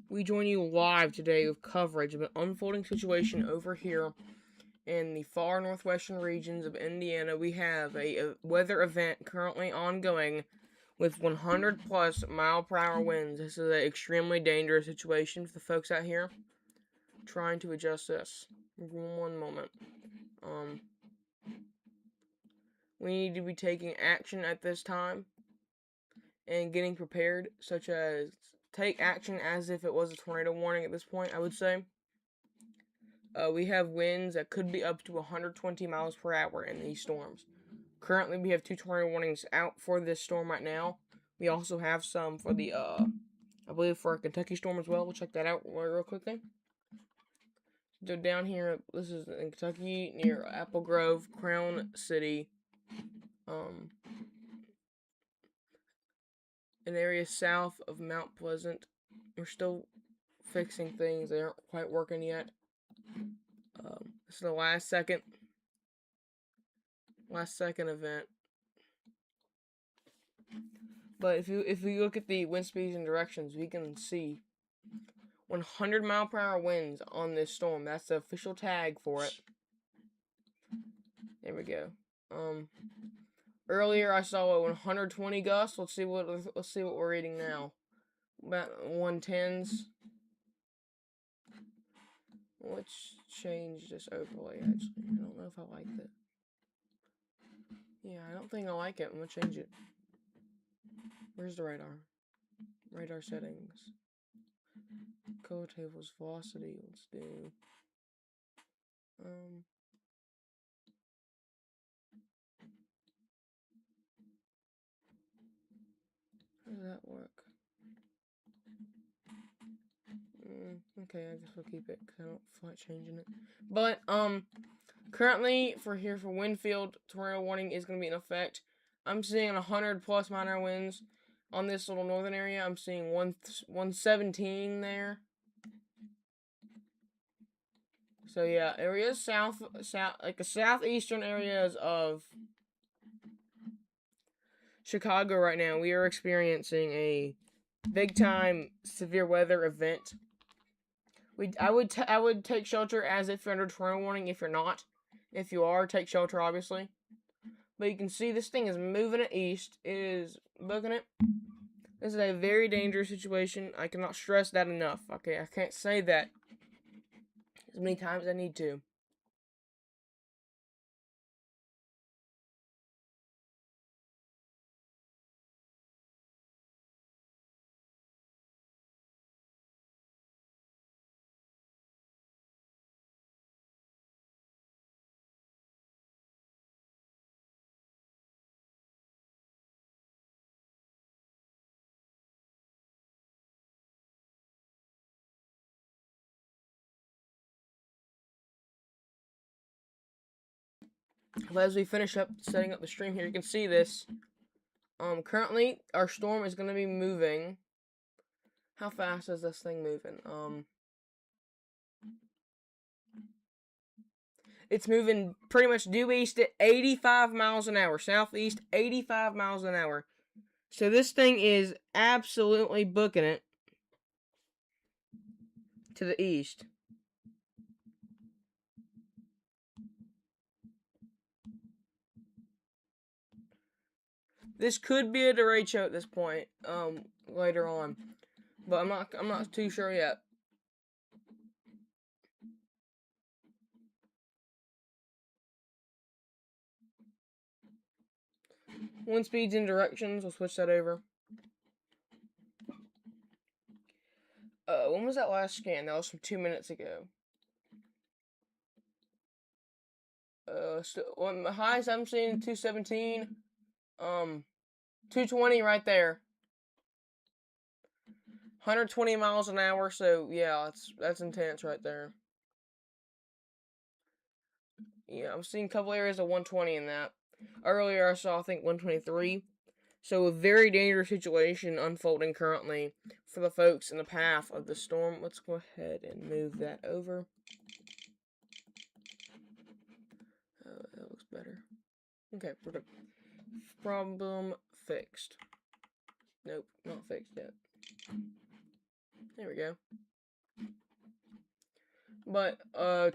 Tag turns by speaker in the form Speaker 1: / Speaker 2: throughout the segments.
Speaker 1: We join you live today with coverage of an unfolding situation over here in the far northwestern regions of Indiana. We have a weather event currently ongoing with 100 plus mile per hour winds. This is an extremely dangerous situation for the folks out here trying to adjust this. One moment. We need to be taking action at this time and getting prepared, such as take action as if it was a tornado warning at this point, I would say. We have winds that could be up to 120 miles per hour in these storms. Currently, we have 2 tornado warnings out for this storm right now. We also have some for the, I believe for a Kentucky storm as well. We'll check that out real quickly. So down here, this is in Kentucky, near Apple Grove, Crown City, an area south of Mount Pleasant. We're still fixing things. They aren't quite working yet. This is the last second event. But if you look at the wind speeds and directions, we can see 100 mile per hour winds on this storm. That's the official tag for it. There we go. Earlier I saw 120 gusts. Let's see what we're reading now. About 110s. Let's change this overlay. Actually, I don't know if I like that. Yeah, I don't think I like it. I'm gonna change it. Where's the radar? Radar settings. Code tables, velocity. Let's do. How does that work? Okay, I guess we'll keep it because I don't feel like changing it. But currently for Winfield, tornado warning is going to be in effect. I'm seeing 100 plus minor winds on this little northern area. I'm seeing 117 there. So yeah, areas south, like the southeastern areas of Chicago right now, we are experiencing a big time severe weather event. I would take shelter as if you're under tornado warning. If you're not, if you are, take shelter obviously. But you can see this thing is moving it east. It is booking it. This is a very dangerous situation. I cannot stress that enough. Okay, I can't say that as many times as I need to. But as we finish up setting up the stream here, you can see this. Currently, our storm is going to be moving. How fast is this thing moving? It's moving pretty much due east at 85 miles an hour. Southeast, 85 miles an hour. So this thing is absolutely booking it to the east. This could be a derecho at this point, later on. But I'm not too sure yet. Wind speeds and directions, we'll switch that over. When was that last scan? That was from 2 minutes ago. So, the highest I'm seeing 217. 220 right there. 120 miles an hour, so yeah, that's intense right there. Yeah, I'm seeing a couple areas of 120 in that. Earlier I saw, I think, 123. So a very dangerous situation unfolding currently for the folks in the path of the storm. Let's go ahead and move that over. Oh, that looks better. Okay, we're good. Problem fixed. Nope, not fixed yet. There we go. But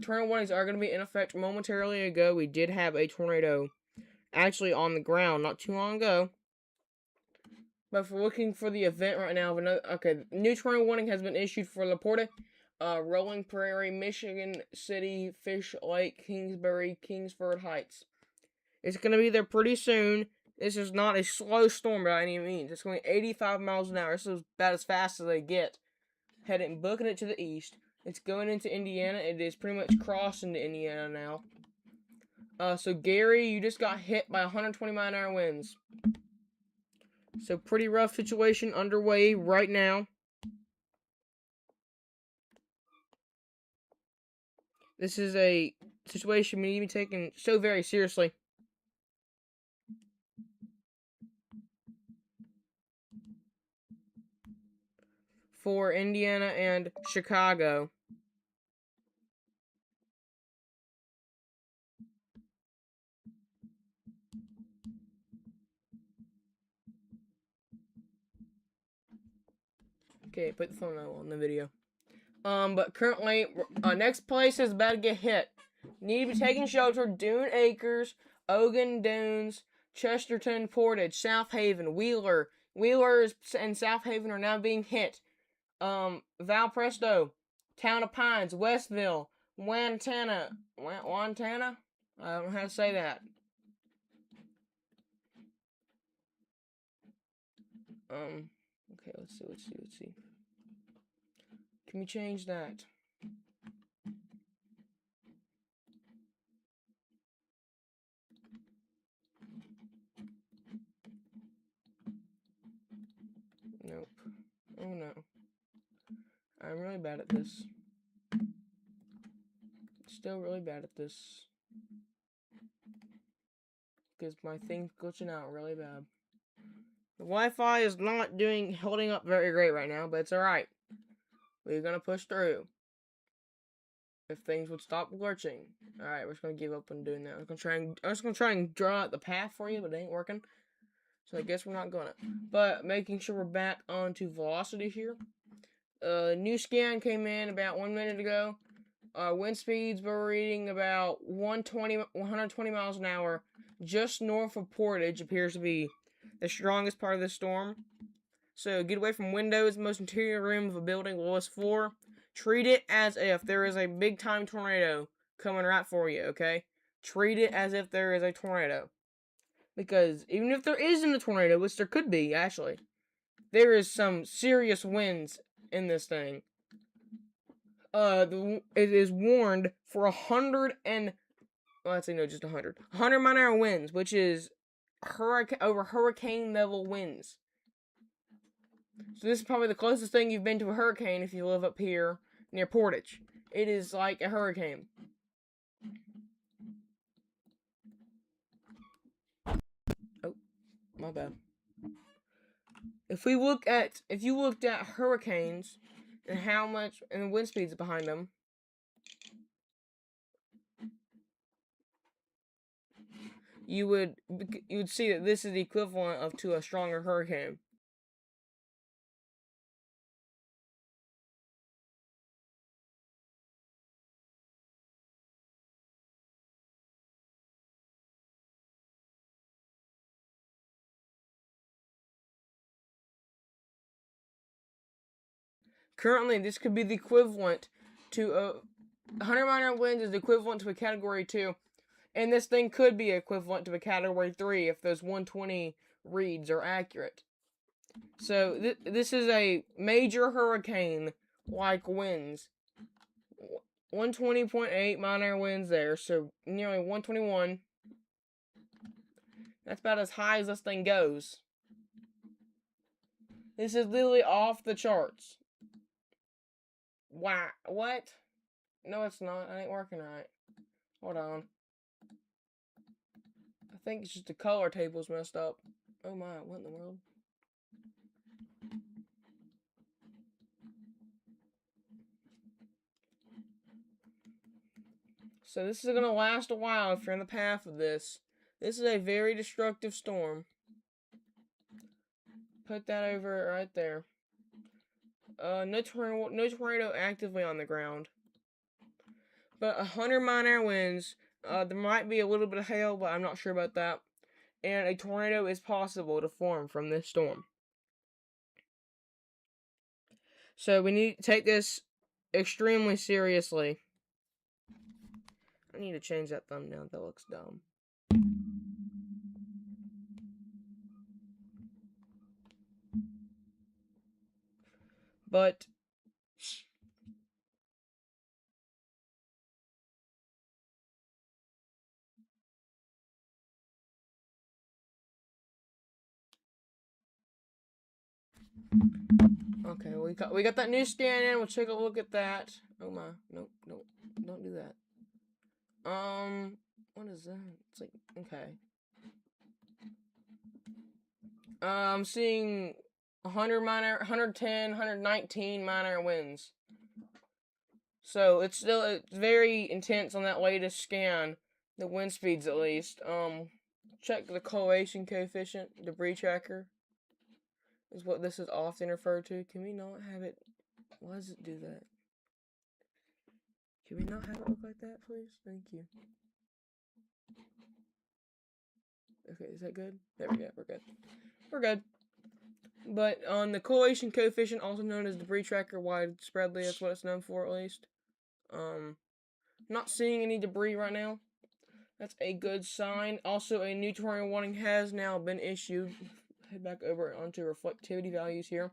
Speaker 1: tornado warnings are going to be in effect momentarily ago. We did have a tornado actually on the ground not too long ago. But if we're looking for the event right now, new tornado warning has been issued for LaPorta, Rolling Prairie, Michigan City, Fish Lake, Kingsbury, Kingsford Heights. It's going to be there pretty soon. This is not a slow storm by any means. It's going 85 miles an hour. This is about as fast as they get. Booking it to the east. It's going into Indiana. It is pretty much crossing to Indiana now. So Gary, you just got hit by 120 mile an hour winds. So pretty rough situation underway right now. This is a situation we need to be taken so very seriously. For Indiana and Chicago. Okay, put the phone on the video. But currently, next place is about to get hit. Need to be taking shelter. Dune Acres, Ogun Dunes, Chesterton, Portage, South Haven, Wheeler. Wheeler and South Haven are now being hit. Valpresto, Town of Pines, Westville, Wantana. Wantana? I don't know how to say that. Okay, let's see. Can we change that? Nope. Oh no. I'm really bad at this. Still really bad at this. Because my thing's glitching out really bad. The Wi-Fi is not holding up very great right now, but it's alright. We're gonna push through. If things would stop glitching. Alright, we're just gonna give up on doing that. I'm just gonna try and draw out the path for you, but it ain't working. So I guess we're not gonna. But making sure we're back onto velocity here. New scan came in about 1 minute ago. Wind speeds were reading about 120 miles an hour. Just north of Portage appears to be the strongest part of the storm. So get away from windows, most interior room of a building, lowest floor. Treat it as if there is a big time tornado coming right for you, okay? Treat it as if there is a tornado. Because even if there isn't a tornado, which there could be, actually, there is some serious winds in this thing. It is warned for 100 mile an hour winds, which is over hurricane level winds. So this is probably the closest thing you've been to a hurricane if you live up here near Portage. It is like a hurricane. Oh, my bad. If you looked at hurricanes and how much and the wind speeds behind them, you would see that this is the equivalent to a stronger hurricane. Currently, this could be the equivalent to 100 mile an hour winds is equivalent to a Category 2. And this thing could be equivalent to a Category 3 if those 120 reads are accurate. So this is a major hurricane-like winds. 120.8 mile an hour winds there, so nearly 121. That's about as high as this thing goes. This is literally off the charts. Wow, what? No, it's not. It ain't working right. Hold on. I think it's just the color table's messed up. Oh my, what in the world? So this is going to last a while if you're in the path of this. This is a very destructive storm. Put that over right there. No tornado actively on the ground. But 100 mile-an-hour winds. There might be a little bit of hail, but I'm not sure about that. And a tornado is possible to form from this storm. So we need to take this extremely seriously. I need to change that thumbnail. That looks dumb. But okay, we got that new scan in. We'll take a look at that. Oh my, nope, don't do that. What is that? It's like, okay. I'm seeing 100 minor, 110, 119 minor winds. So it's very intense on that latest scan. The wind speeds at least. Check the correlation coefficient, debris tracker. Is what this is often referred to. Can we not have it? Why does it do that? Can we not have it look like that, please? Thank you. Okay, is that good? There we go. We're good. We're good. But on the correlation coefficient, also known as debris tracker widespreadly, that's what it's known for at least. Not seeing any debris right now. That's a good sign. Also, a new tornado warning has now been issued. Head back over onto reflectivity values here.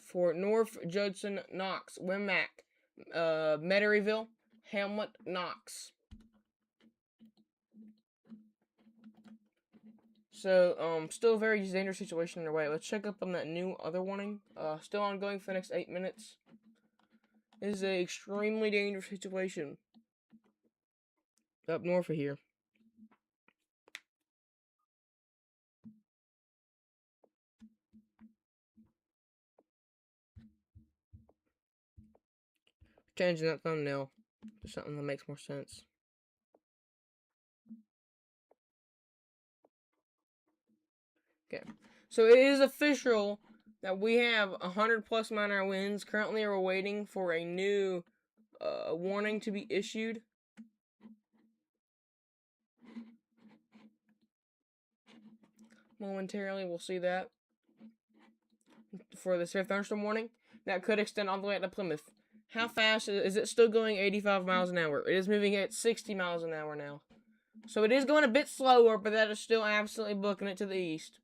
Speaker 1: For North, Judson, Knox, Wimmack, Metairyville, Hamlet, Knox. So, still a very dangerous situation underway. Let's check up on that new other warning. Still ongoing for the next 8 minutes. This is an extremely dangerous situation up north of here. Changing that thumbnail to something that makes more sense. Okay, so it is official that we have 100 plus mile-an-hour winds. Currently, we're waiting for a new warning to be issued. Momentarily, we'll see that for the severe thunderstorm warning. That could extend all the way out to Plymouth. How fast is it? Still going 85 miles an hour. It is moving at 60 miles an hour now. So it is going a bit slower, but that is still absolutely booking it to the east.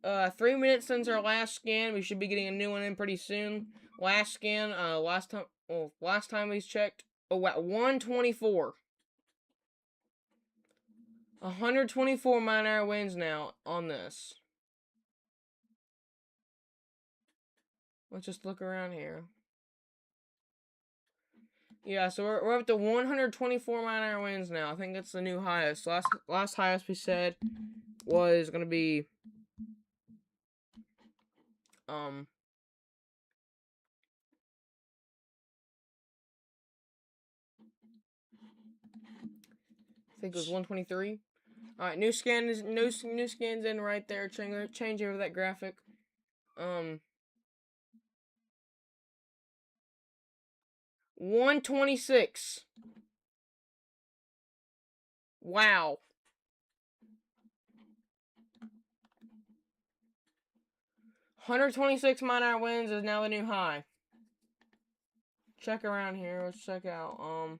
Speaker 1: 3 minutes since our last scan. We should be getting a new one in pretty soon. Last scan, last time we checked, at 124. 124 mile-an-hour winds now on this. Let's just look around here. Yeah, so we're up to 124 mile-an-hour winds now. I think that's the new highest. Last highest we said was gonna be I think it was 123. All right, new scans in right there. Change over that graphic. 126. Wow. 126 mile-an-hour winds is now the new high. Check around here. Let's check out.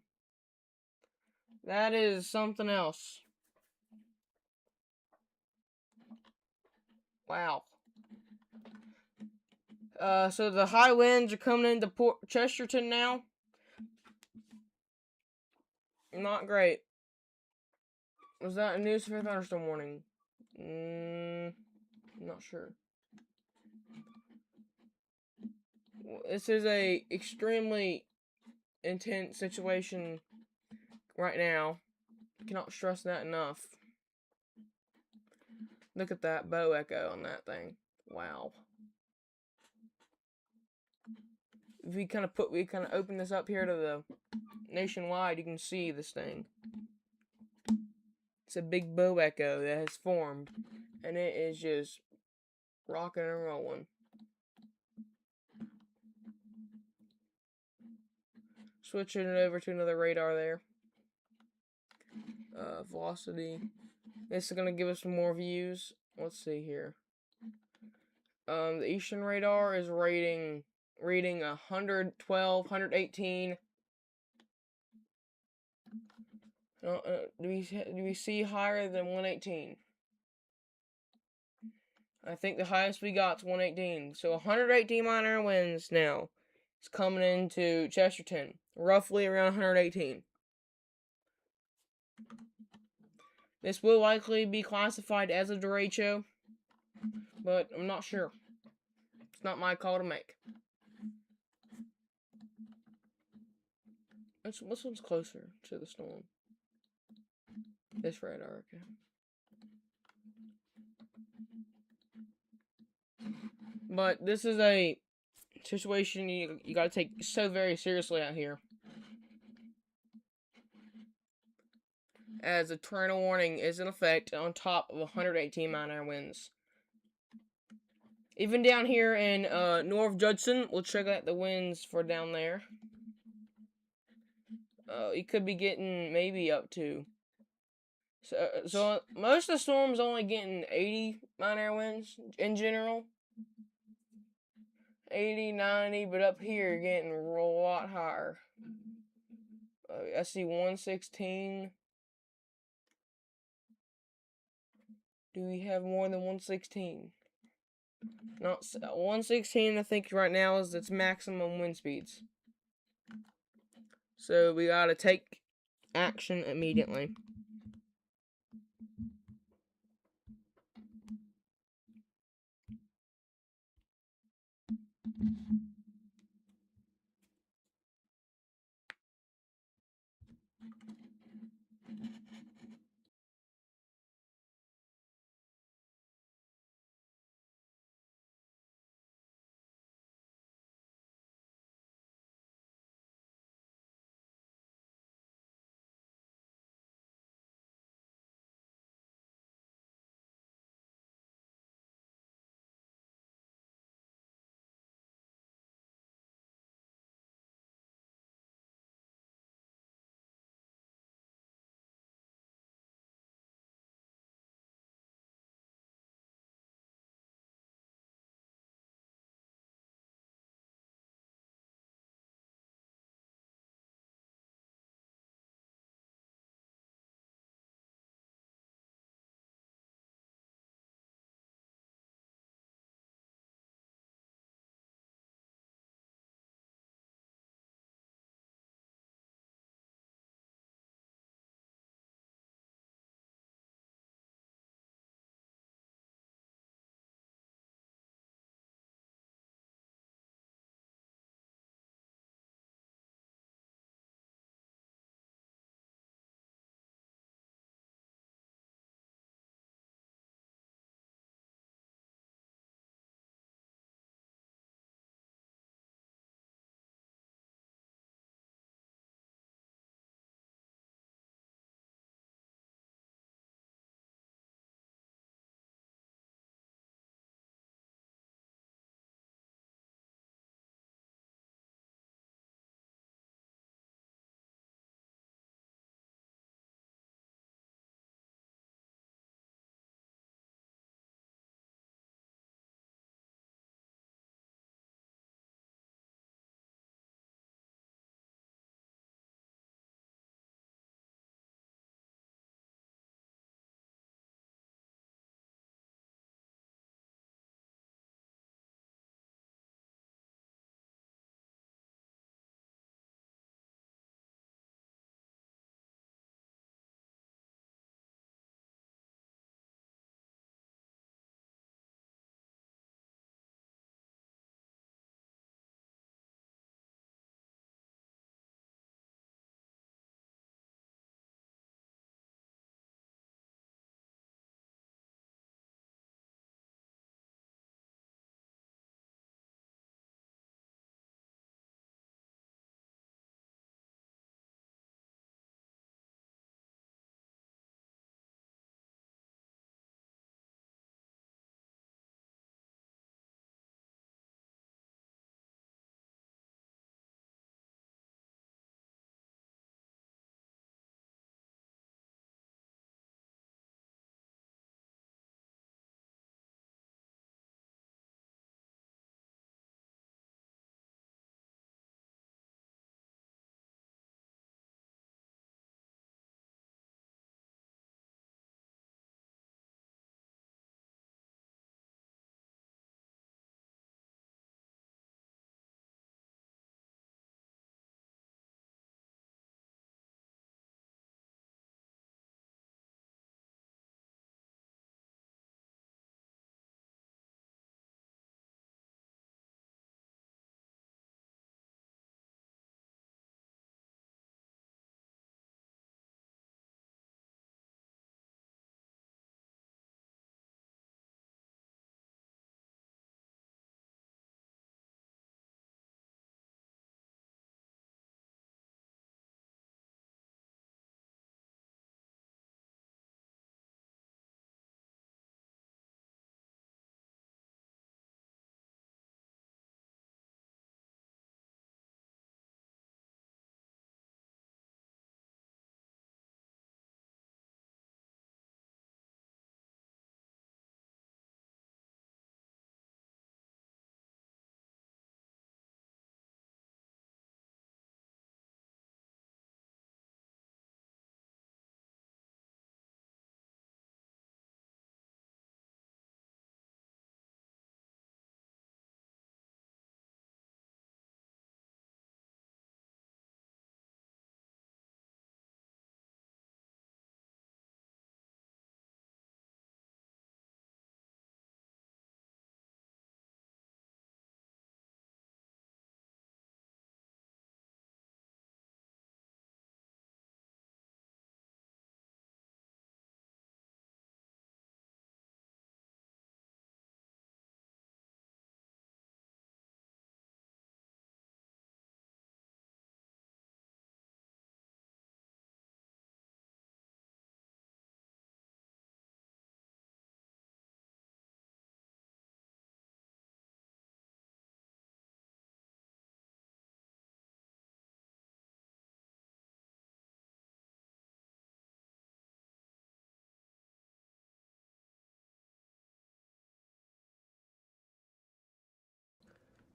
Speaker 1: That is something else. Wow. So the high winds are coming into Port Chesterton now. Not great. Was that a new severe thunderstorm warning? Not sure. This is a extremely intense situation right now. Cannot stress that enough. Look at that bow echo on that thing. Wow. If we kind of open this up here to the nationwide, you can see this thing. It's a big bow echo that has formed, and it is just rocking and rolling. switching it over to another radar there. Velocity. This is gonna give us some more views. Let's see here. The Eastern radar is reading 112, 118. Do we see higher than 118? I think the highest we got is 118. So 118 mile-an-hour winds now. It's coming into Chesterton, roughly around 118. This will likely be classified as a derecho, but I'm not sure. It's not my call to make. This one's closer to the storm. This radar, okay. But this is a situation you gotta take so very seriously out here, as a tornado warning is in effect on top of 118 mile-an-hour winds. Even down here in North Judson, we'll check out the winds for down there. You could be getting maybe up to. So most of the storms only getting 80 mile-an-hour winds in general. 80, 90, but up here you're getting a lot higher. I see 116. Do we have more than 116? Not 116. I think right now is its maximum wind speeds. So we gotta take action immediately.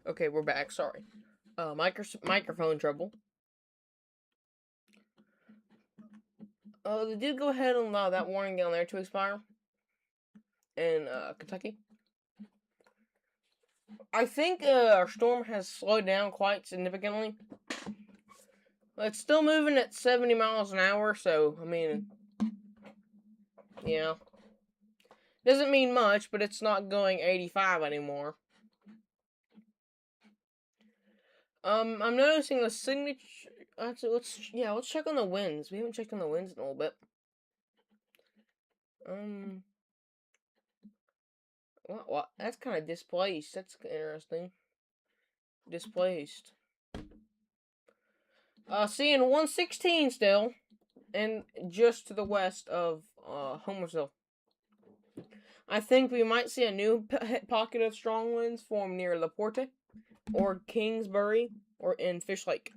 Speaker 1: Okay, we're back. Sorry. Microphone trouble. They did go ahead and allow that warning down there to expire in Kentucky. I think our storm has slowed down quite significantly. It's still moving at 70 miles an hour, so, I mean, yeah. Doesn't mean much, but it's not going 85 anymore. I'm noticing the signature. Let's check on the winds. We haven't checked on the winds in a little bit. What? That's kind of displaced. That's interesting. Displaced. Seeing 116 still, and just to the west of Homersville. I think we might see a new pocket of strong winds form near LaPorte, or Kingsbury, or in Fish Lake.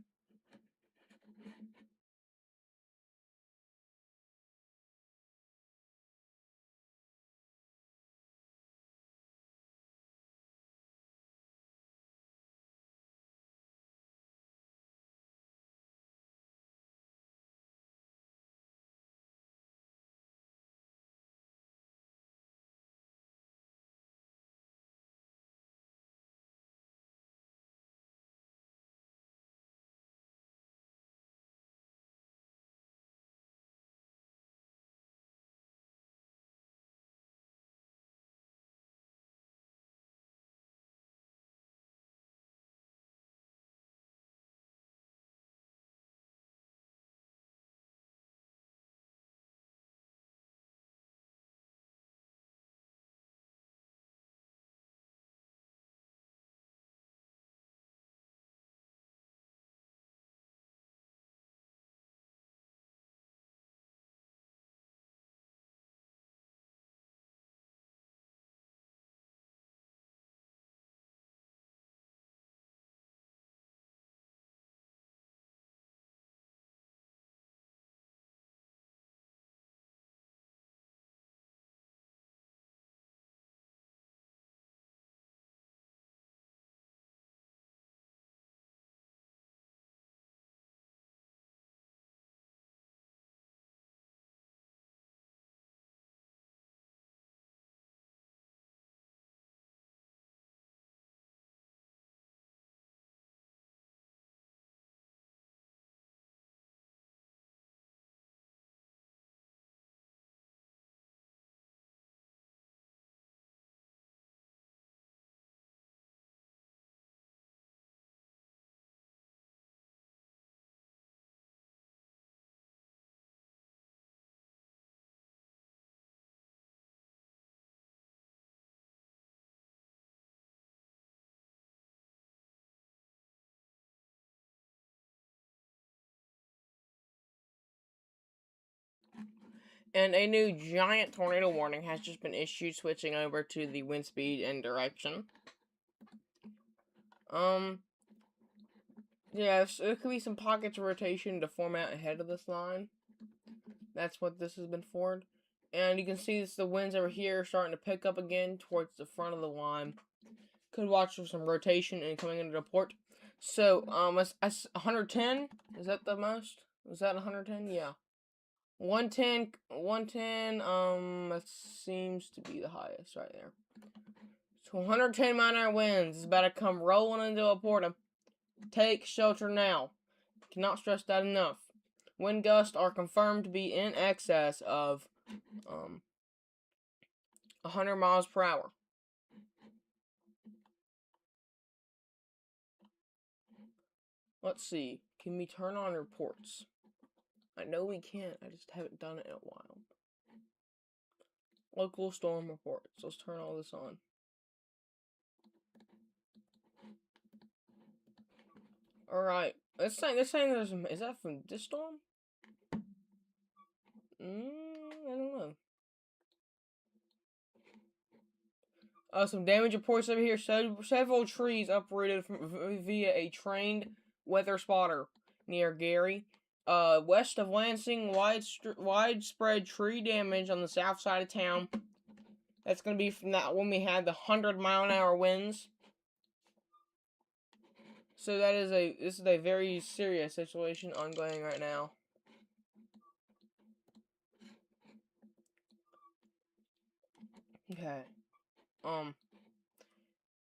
Speaker 1: And a new giant tornado warning has just been issued, switching over to the wind speed and direction. Yes, there could be some pockets of rotation to form out ahead of this line. That's what this has been for. And you can see this, the winds over here are starting to pick up again towards the front of the line. Could watch for some rotation and coming into the port. So, 110? Is that the most? Is that 110? Yeah. 110, that seems to be the highest right there. So 110 mile-an-hour winds is about to come rolling into a port. Take shelter now. Cannot stress that enough. Wind gusts are confirmed to be in excess of 100 miles per hour. Let's see. Can we turn on reports? I know we can. I just haven't done it in a while. Local storm reports. Let's turn all this on. Alright. They're saying there's is that from this storm? I don't know. Some damage reports over here. Several trees uprooted via a trained weather spotter near Gary. West of Lansing, widespread tree damage on the south side of town. That's going to be from that when we had the 100 mile an hour winds. So this is a very serious situation ongoing right now. Okay.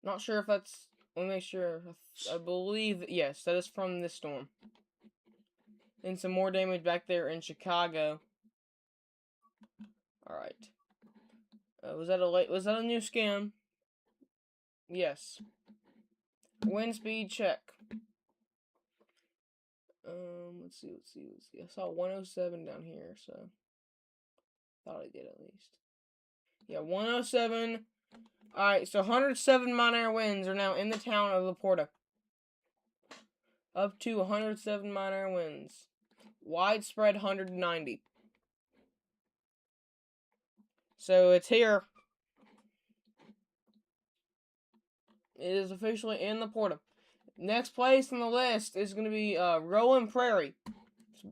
Speaker 1: Not sure if that's. Let me make sure. I believe yes, that is from this storm. And some more damage back there in Chicago. All right. Was that a new scam? Yes. Wind speed check. Let's see. I saw 107 down here, so thought I did at least. Yeah, 107. All right, so 107 mile-an-hour winds are now in the town of Laporta. Up to 107 mile-an-hour winds. Widespread 190. So it's here. It is officially in Laporta. Next place on the list is going to be Roland Prairie.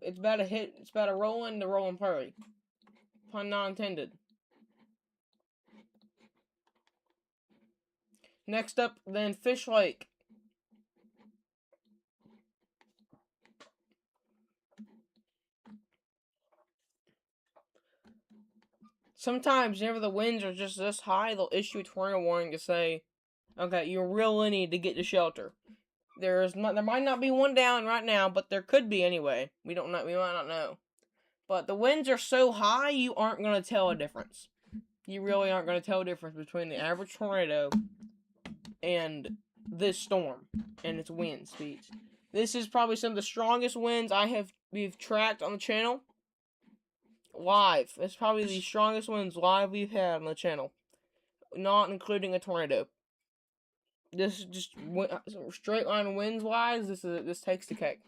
Speaker 1: It's about a Roland to Roland Prairie. Pun not intended. Next up, then Fish Lake. Sometimes, whenever the winds are just this high, they'll issue a tornado warning to say, okay, you really need to get to shelter. There might not be one down right now, but there could be anyway. We might not know. But the winds are so high, you aren't going to tell a difference. You really aren't going to tell a difference between the average tornado and this storm and its wind speeds. This is probably some of the strongest winds we've tracked on the channel. Live. It's probably the strongest winds live we've had on the channel. Not including a tornado. This is just straight line winds wise. This takes the cake.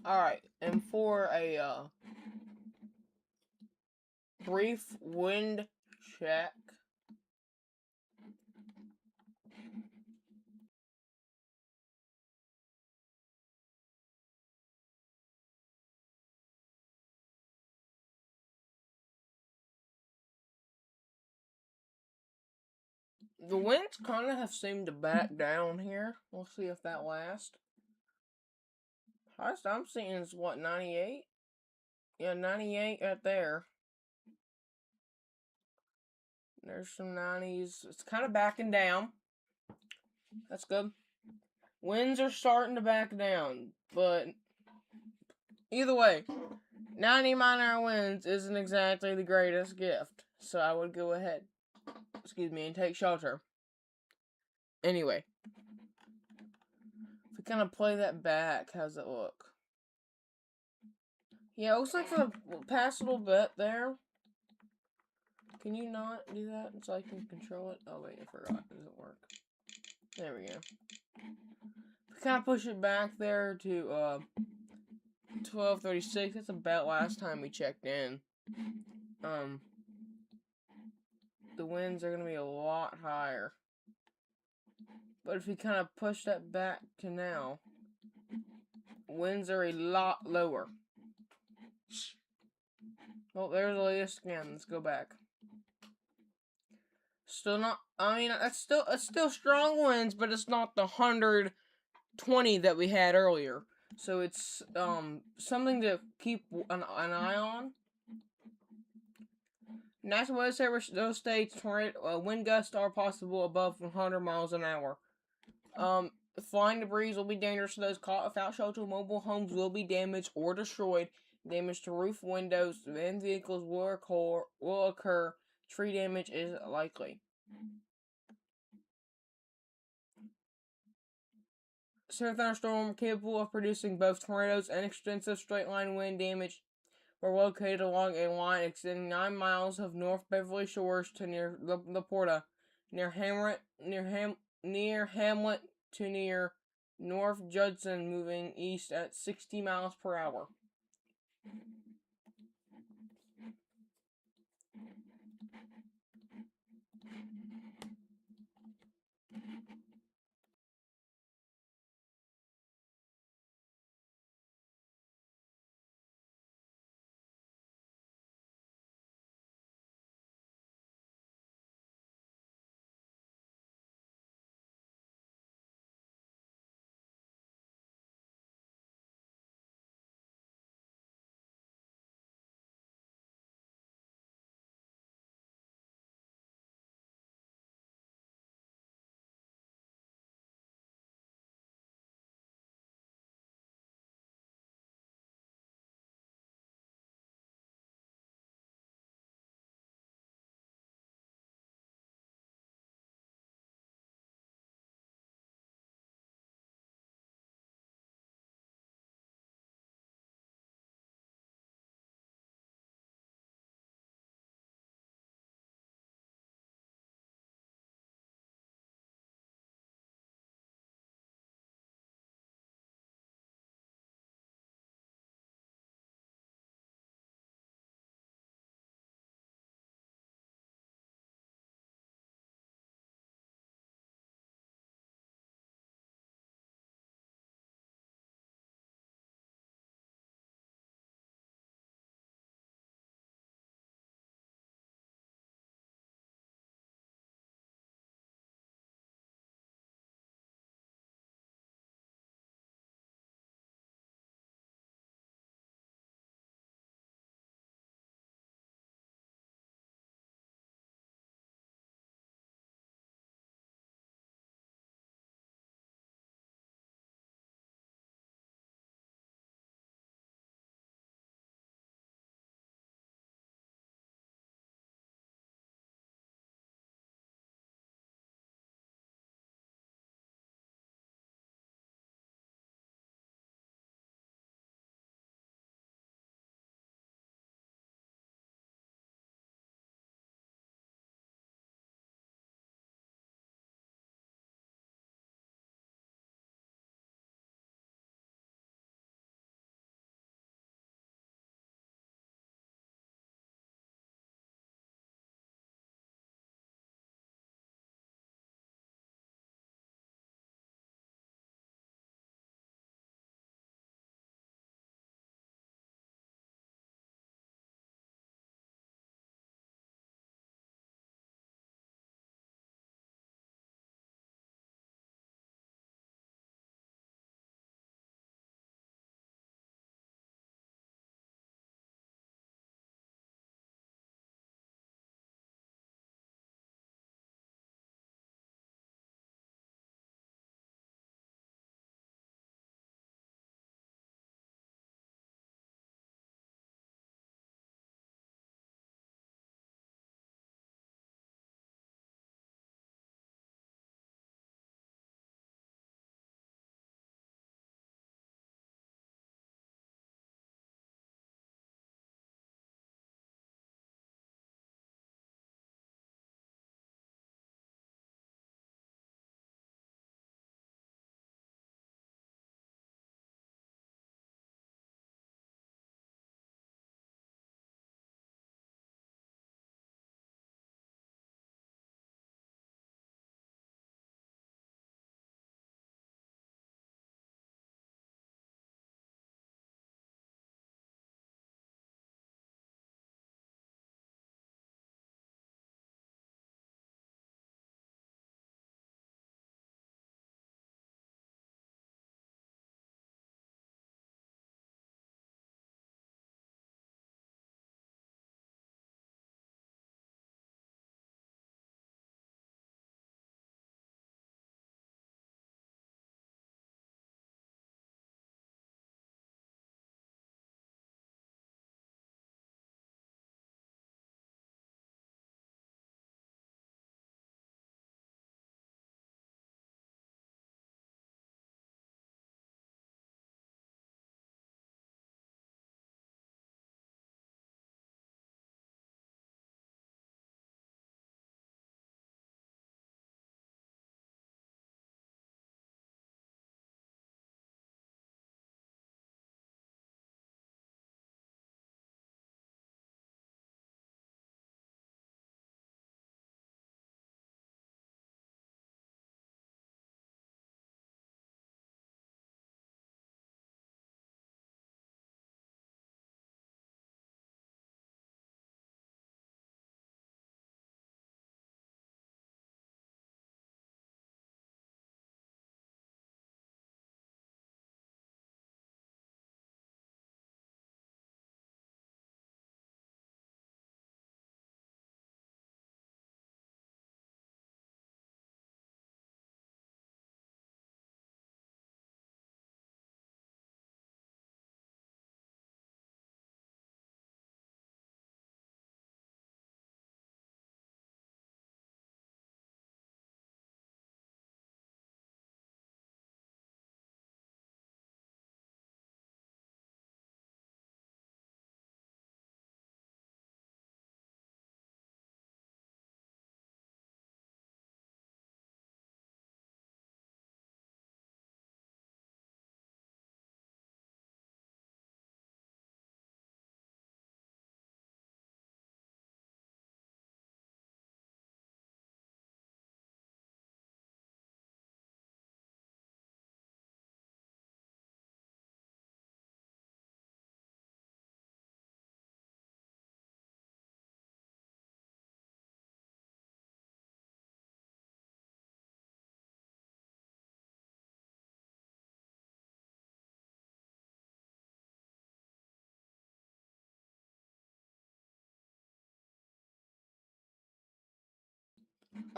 Speaker 1: Alright, and for a brief wind check. The winds kind of have seemed to back down here. We'll see if that lasts. Highest I'm seeing is what, 98? Yeah, 98 right there. There's some 90s. It's kind of backing down. That's good. Winds are starting to back down, but either way, 90-mile-an-hour winds isn't exactly the greatest gift. So I would go ahead, and take shelter. Anyway, if we kind of play that back, how's it look? Yeah, it looks like for the past little bit there. Can you not do that so I can control it? Oh wait, I forgot. It doesn't work. There we go. We kind of push it back there to 1236. That's about last time we checked in. The winds are gonna be a lot higher. But if we kind of push that back to now, winds are a lot lower. Well, there's the latest again. Let's go back. Still not. I mean, it's still strong winds, but it's not the 120 that we had earlier. So it's something to keep an eye on. National Weather Service those states wind gusts are possible above 100 miles an hour. Flying debris will be dangerous to those caught without shelter. Mobile homes will be damaged or destroyed. Damage to roof, windows, and vehicles will occur. Tree damage is likely. Severe thunderstorm capable of producing both tornadoes and extensive straight-line wind damage were located along a line extending 9 miles of North Beverly Shores to near La Porta, near Hamlet to near North Judson, moving east at 60 miles per hour.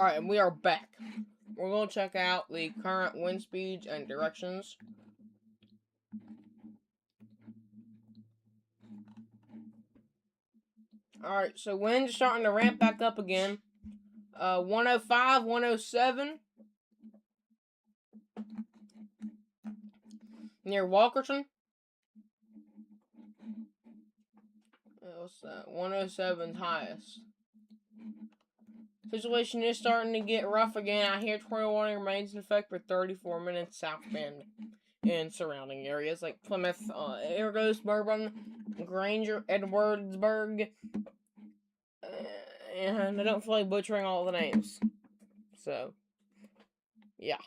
Speaker 1: Alright, we are back. We're going to check out the current wind speeds and directions. Alright, so wind's starting to ramp back up again. 105, 107. Near Walkerton. What's that? 107's highest. Situation is starting to get rough again. I hear tornado warning remains in effect for 34 minutes South Bend and surrounding areas like Plymouth, Argos, Bourbon, Granger, Edwardsburg, and I don't feel like butchering all the names. So, yeah.